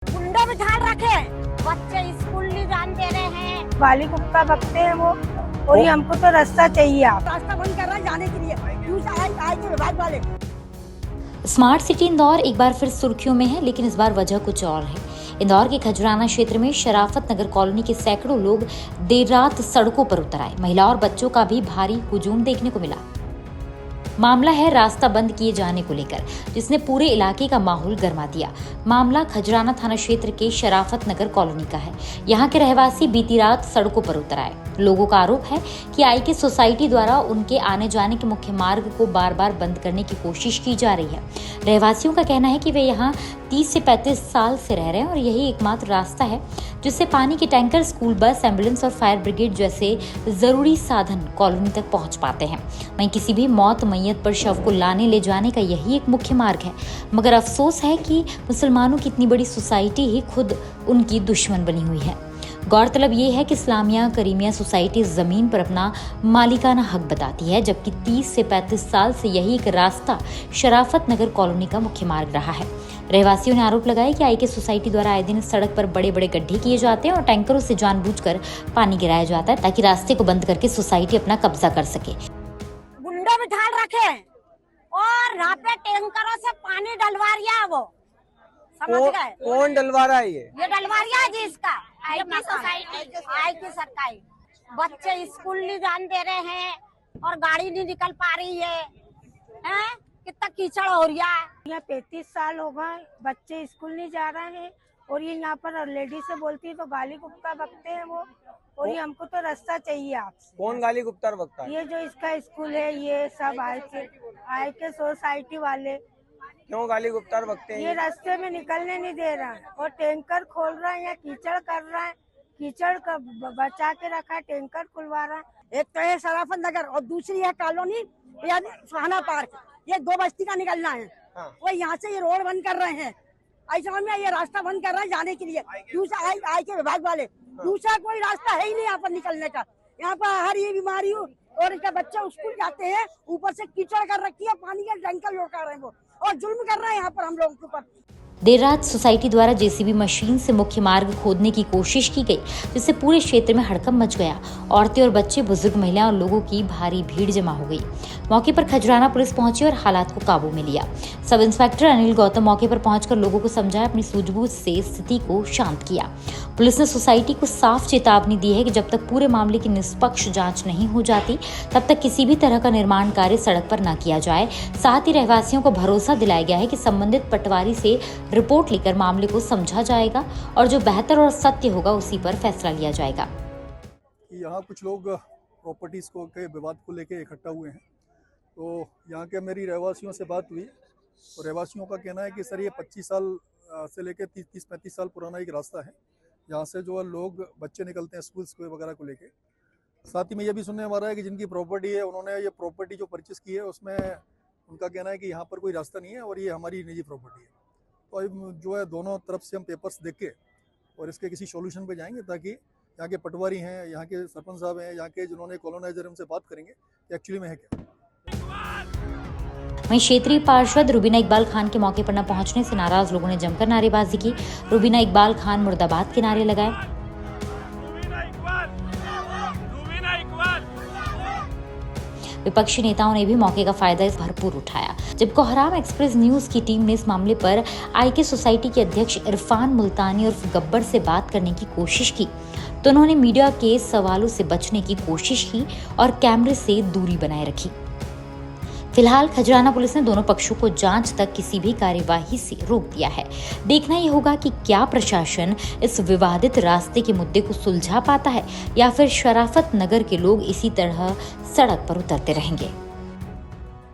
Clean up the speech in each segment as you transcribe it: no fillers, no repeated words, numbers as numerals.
गुंडे बिठा रखे, बच्चे स्कूल नहीं जान दे रहे हैं। वाली कुत्ता भगते हैं वो, और ये हमको तो रास्ता चाहिए। आप रास्ता बंद कर रहा है जाने के लिए, आए थे विभाग वाले। स्मार्ट सिटी इंदौर एक बार फिर सुर्खियों में है, लेकिन इस बार वजह कुछ और है। इंदौर के खजराना क्षेत्र में शराफत नगर कॉलोनी के सैकड़ों लोग देर रात सड़कों पर उतर आए। महिला और बच्चों का भी भारी हुजूम देखने को मिला। मामला है रास्ता बंद किए जाने को लेकर, जिसने पूरे इलाके का माहौल गर्मा दिया। मामला खजराना थाना क्षेत्र के शराफत नगर कॉलोनी का है। यहाँ के रहवासी बीती रात सड़कों पर उतर आए। लोगों का आरोप है कि आईके सोसाइटी द्वारा उनके आने जाने के मुख्य मार्ग को बार बार बंद करने की कोशिश की जा रही है। रहवासियों का कहना है कि वे यहाँ 30 से 35 साल से रह रहे हैं और यही एकमात्र रास्ता है जिससे पानी के टैंकर, स्कूल बस, एम्बुलेंस और फायर ब्रिगेड जैसे जरूरी साधन कॉलोनी तक पहुंच पाते हैं। वहीं किसी भी मौत मैयत पर शव को लाने ले जाने का यही एक मुख्य मार्ग है। मगर अफसोस है कि मुसलमानों की इतनी बड़ी सोसाइटी ही खुद उनकी दुश्मन बनी हुई है। गौरतलब ये है कि इस्लामिया करीमिया सोसाइटी जमीन पर अपना मालिकाना हक बताती है, जबकि 30 से 35 साल से यही एक रास्ता शराफत नगर कॉलोनी का मुख्य मार्ग रहा है। रहवासियों ने आरोप लगाया कि आईके सोसाइटी द्वारा आए दिन सड़क पर बड़े बड़े गड्ढे किए जाते हैं और टैंकरों से जानबूझकर पानी गिराया जाता है ताकि रास्ते को बंद करके सोसाइटी अपना कब्जा कर सके। गुंडे बिठा रखे और यहाँ पे टैंकरों से पानी डलवा रिया है वो, समझ गए? कौन डलवा रहा है ये डलवा रिया है जी इसका आईके सोसाइटी, आईके सरकारी। बच्चे स्कूल नहीं जान दे रहे हैं और गाड़ी नहीं निकल पा रही है, हैं? कितना कीचड़ हो रहा है। यहाँ 35 साल हो गए, बच्चे स्कूल नहीं जा रहे हैं, और ये यहाँ पर लेडी से बोलती है तो गाली कुत्ता भगते हैं वो, और ये हमको तो रास्ता चाहिए आपसे। कौन गाली गुप्तार बकता है? ये जो इसका स्कूल है, ये सब आईके सोसाइटी वाले क्यों गाली गुप्तार बकते हैं ये रास्ते में निकलने नहीं दे रहा है, और टैंकर खोल रहा है या कीचड़ कर रहा है। कीचड़ का बचा के रखा है, टैंकर खुलवा रहा है। एक तो है शराफत नगर और दूसरी है कॉलोनी यानी सुहाना पार्क। ये दो बस्ती का निकलना है। हाँ। वो यहाँ से ये रोड बंद कर रहे हैं, ऐसा में ये रास्ता बंद कर रहे हैं जाने के लिए। दूसरा आई के विभाग वाले, दूसरा कोई रास्ता है ही नहीं यहाँ पर निकलने का। यहाँ पर हर ये बीमारी और इसके बच्चे स्कूल जाते हैं, ऊपर से कीचड़ कर रखी है, पानी के टैंकर लौटा रहे हैं वो, और जुल्म कर रहे हैं यहाँ पर हम लोगों के ऊपर। देर रात सोसाइटी द्वारा जेसीबी मशीन से मुख्य मार्ग खोदने की कोशिश की गई, जिससे पूरे क्षेत्र में हड़कंप मच गया। औरतें और बच्चे, बुजुर्ग, महिलाएं और लोगों की भारी भीड़ जमा हो गई। मौके पर खजराना पुलिस पहुंची और हालात को काबू में लिया। सब इंस्पेक्टर अनिल गौतम मौके पर पहुंचकर लोगों को समझाया, अपनी सूझबूझ से स्थिति को शांत किया। पुलिस ने सोसाइटी को साफ चेतावनी दी है कि जब तक पूरे मामले की निष्पक्ष जांच नहीं हो जाती, तब तक किसी भी तरह का निर्माण कार्य सड़क पर न किया जाए। साथ ही रहवासियों को भरोसा दिलाया गया है कि संबंधित पटवारी से रिपोर्ट लेकर मामले को समझा जाएगा और जो बेहतर और सत्य होगा उसी पर फैसला लिया जाएगा। यहाँ कुछ लोग प्रॉपर्टीज को के विवाद को लेकर इकट्ठा हुए हैं, तो यहाँ के मेरी रहवासियों से बात हुई और रहवासियों का कहना है कि सर ये 25 साल से लेकर 30-35 साल पुराना एक रास्ता है, यहाँ से जो है लोग बच्चे निकलते हैं स्कूल्स को वगैरह को लेके। साथ ही में ये भी सुनने में आ रहा है कि जिनकी प्रॉपर्टी है उन्होंने ये प्रॉपर्टी जो परचेस की है उसमें उनका कहना है कि यहाँ पर कोई रास्ता नहीं है और ये हमारी निजी प्रॉपर्टी है। तो अब जो है दोनों तरफ से हम पेपर्स देख के और इसके किसी सॉल्यूशन पे जाएंगे, ताकि यहाँ के पटवारी हैं, यहाँ के सरपंच साहब हैं, यहाँ के जिन्होंने कॉलोनाइजर उनसे बात करेंगे कि एक्चुअली में है क्या। वहीं क्षेत्रीय पार्षद रुबीना इकबाल खान के मौके पर न पहुंचने से नाराज लोगों ने जमकर नारेबाजी की। रुबीना इकबाल खान मुर्दाबाद के नारे लगाए। विपक्षी नेताओं ने भी मौके का फायदा भरपूर उठाया। जब कोहराम एक्सप्रेस न्यूज की टीम ने इस मामले पर आईके सोसाइटी के अध्यक्ष इरफान मुल्तानी और गब्बर से बात करने की कोशिश की, तो उन्होंने मीडिया के सवालों से बचने की कोशिश की और कैमरे से दूरी बनाए रखी। फिलहाल खजराना पुलिस ने दोनों पक्षों को जांच तक किसी भी कार्यवाही से रोक दिया है। देखना ये होगा कि क्या प्रशासन इस विवादित रास्ते के मुद्दे को सुलझा पाता है या फिर शराफत नगर के लोग इसी तरह सड़क पर उतरते रहेंगे।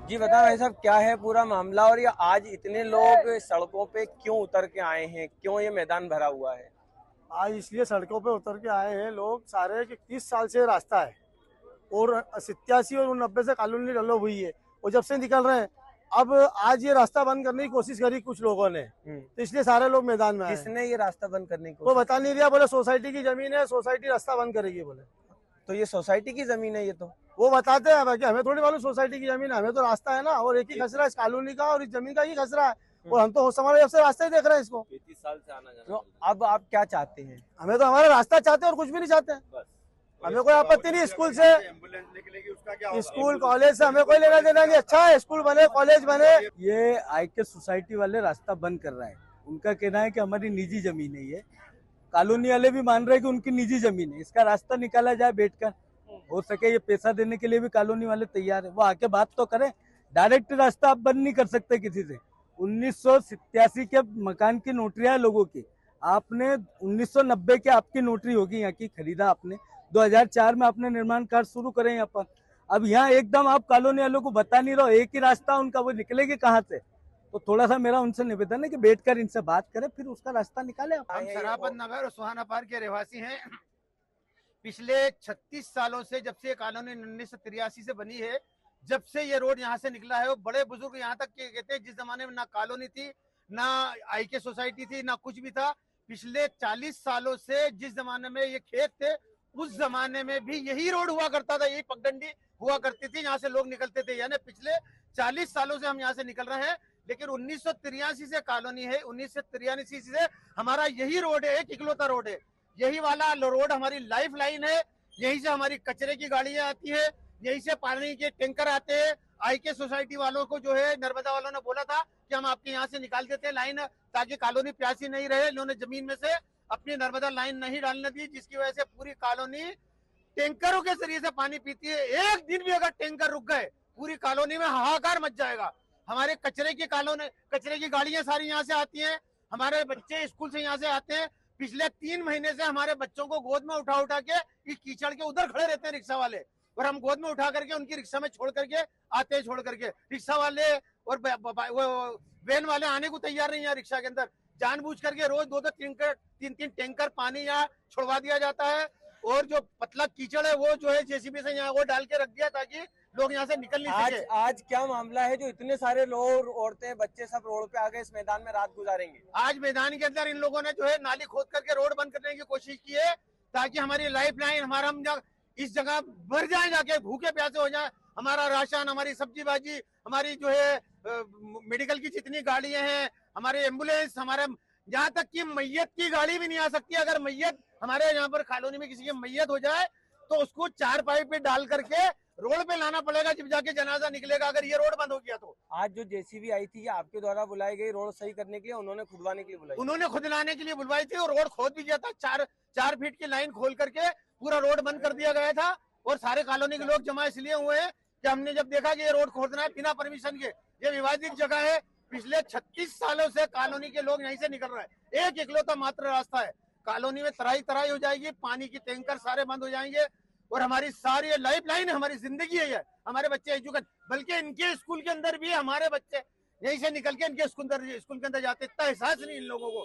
जी बताओ भाई साहब, क्या है पूरा मामला और ये आज इतने लोग सड़कों पे क्यों उतर के आए हैं, क्यों ये मैदान भरा हुआ है? आज इसलिए सड़कों पे उतर के आए हैं लोग सारे कि 30 साल से रास्ता है और 87 और 90 से कॉलोनी डेवलप हुई है, और जब से निकल रहे हैं अब आज ये रास्ता बंद करने की कोशिश करी कुछ लोगों ने, तो इसलिए सारे लोग मैदान में आए। किसने ये रास्ता बंद करने की वो बता नहीं दिया, बोले सोसाइटी की जमीन है, सोसाइटी रास्ता बंद करेगी बोले। तो ये सोसाइटी की जमीन है, ये तो वो बताते हैं, बाकी हमें थोड़ी मालूम सोसाइटी की जमीन है, हमें तो रास्ता है ना, और एक ही खसरा है इस कॉलोनी का और इस जमीन का ही खसरा है, और हम तो होश संभाले जब से रास्ते ही देख रहे हैं इसको। 33 साल से आना जाना। तो अब आप क्या चाहते हैं? हमें तो हमारा रास्ता चाहते हैं और कुछ भी नहीं चाहते हैं। बस हमें कोई आपत्ति नहीं, स्कूल से, स्कूल कॉलेज से हमें कोई लेना देना नहीं। अच्छा है स्कूल बने, कॉलेज बने। ये आईके सोसाइटी वाले रास्ता बंद कर रहा है। उनका कहना है कि हमारी निजी जमीन है ये। कॉलोनी वाले भी मान रहे हैं कि उनकी निजी जमीन है, इसका रास्ता निकाला जाए बैठकर। हो सके ये पैसा देने के लिए भी कॉलोनी वाले तैयार है, वो आके बात तो करें। डायरेक्ट रास्ता आप बंद नहीं कर सकते किसी से। 1987 के मकान की नोटरियां है लोगों की, आपने 1990 के आपकी नोटरी होगी यहाँ की, खरीदा आपने 2004 में आपने निर्माण कार्य शुरू करे यहाँ पर। अब यहाँ एकदम आप कॉलोनी वालों को बता नहीं रहो एक ही रास्ता उनका, वो निकलेगी कहाँ से? तो थोड़ा सा मेरा उनसे निवेदन है कि बैठकर इनसे बात करें, फिर उसका रास्ता निकाले। हम शराफत नगर और सुहाना पार्क के रहवासी हैं। पिछले 36 सालों से, जब से कॉलोनी 1983 से बनी है, जब से ये रोड यहाँ से निकला है, वो बड़े बुजुर्ग यहाँ तक के कहते हैं जिस जमाने में ना कॉलोनी थी, ना आईके सोसाइटी थी, ना कुछ भी था। पिछले 40 सालों से जिस जमाने में ये खेत थे, उस जमाने में भी यही रोड हुआ करता था, यही पगडंडी हुआ करती थी, यहाँ से लोग निकलते थे। यानी पिछले 40 सालों से हम यहाँ से निकल रहे हैं। लेकिन 1983 से कॉलोनी है, 1983 से हमारा यही रोड है, एक इकलौता रोड है। यही वाला रोड हमारी लाइफ लाइन है। यहीं से हमारी कचरे की गाड़ियां आती है, यहीं से पानी के टैंकर आते हैं। आईके सोसाइटी वालों को जो है, नर्मदा वालों ने बोला था कि हम आपके यहाँ से निकाल देते हैं लाइन, ताकि कॉलोनी प्यासी नहीं रहे। इन्होंने जमीन में से अपनी नर्मदा लाइन नहीं डालने दी, जिसकी वजह से पूरी कॉलोनी टैंकरों के जरिए से पानी पीती है। एक दिन भी अगर टैंकर रुक गए, पूरी कॉलोनी में हाहाकार मच जाएगा। हमारे कचरे की गाड़ियां सारी यहाँ से आती हैं, हमारे बच्चे स्कूल से यहाँ से आते हैं। पिछले 3 महीने से हमारे बच्चों को गोद में उठा उठा के इस कीचड़ के उधर खड़े रहते हैं रिक्शा वाले, और हम गोद में उठा करके उनकी रिक्शा में छोड़ करके आते हैं। छोड़ करके रिक्शा वाले और वैन वाले आने को तैयार नहीं है। रिक्शा के अंदर जानबूझ करके रोज 2-3 टैंकर पानी यहाँ छोड़वा दिया जाता है, और जो पतला कीचड़ है वो जो है जेसीबी से यहाँ वो डाल के रख दिया ताकि लोग यहाँ से निकल नहीं सके। आज क्या मामला है जो इतने सारे लोग, औरतें, बच्चे सब रोड पे आ गए, इस मैदान में रात गुजारेंगे? आज मैदान के अंदर इन लोगों ने जो है नाली खोद करके रोड बंद करने की कोशिश की है, ताकि हमारी लाइफ लाइन, हमारा हम इस जगह मर जाए, जाके भूखे प्यासे हो जाए। हमारा राशन, हमारी सब्जी भाजी, हमारी जो है मेडिकल की जितनी गाड़ियां हैं, हमारे एम्बुलेंस, हमारे यहाँ तक कि मैयत की गाड़ी भी नहीं आ सकती। अगर मैयत हमारे यहाँ पर कॉलोनी में किसी की मैयत हो जाए तो उसको 4 पाइप पे डाल करके रोड पे लाना पड़ेगा, जब जाके जनाजा निकलेगा, अगर ये रोड बंद हो गया तो। आज जो जेसीबी आई थी, आपके द्वारा बुलाई गई रोड सही करने के लिए, उन्होंने खुदवाने के लिए बुलाई? उन्होंने खुदलाने के लिए बुलवाई थी, और रोड खोद भी दिया था। 4 फीट की लाइन खोल करके पूरा रोड बंद कर दिया गया था। और सारे कॉलोनी के लोग जमा इसलिए हुए हैं कि हमने जब देखा कि ये रोड खोदना है बिना परमिशन के, ये विवादित जगह है। पिछले 36 सालों से कॉलोनी के लोग यहीं से निकल रहे हैं। एक इकलौता मात्र रास्ता है। कॉलोनी में तराई हो जाएगी, पानी की टैंकर सारे बंद हो जाएंगे, और हमारी सारी लाइफ लाइन, हमारी जिंदगी है ये। हमारे बच्चे एजुकेट, बल्कि इनके स्कूल के अंदर भी हमारे बच्चे यहीं से निकल के इनके स्कूल के अंदर जाते। इतना एहसास नहीं इन लोगों को।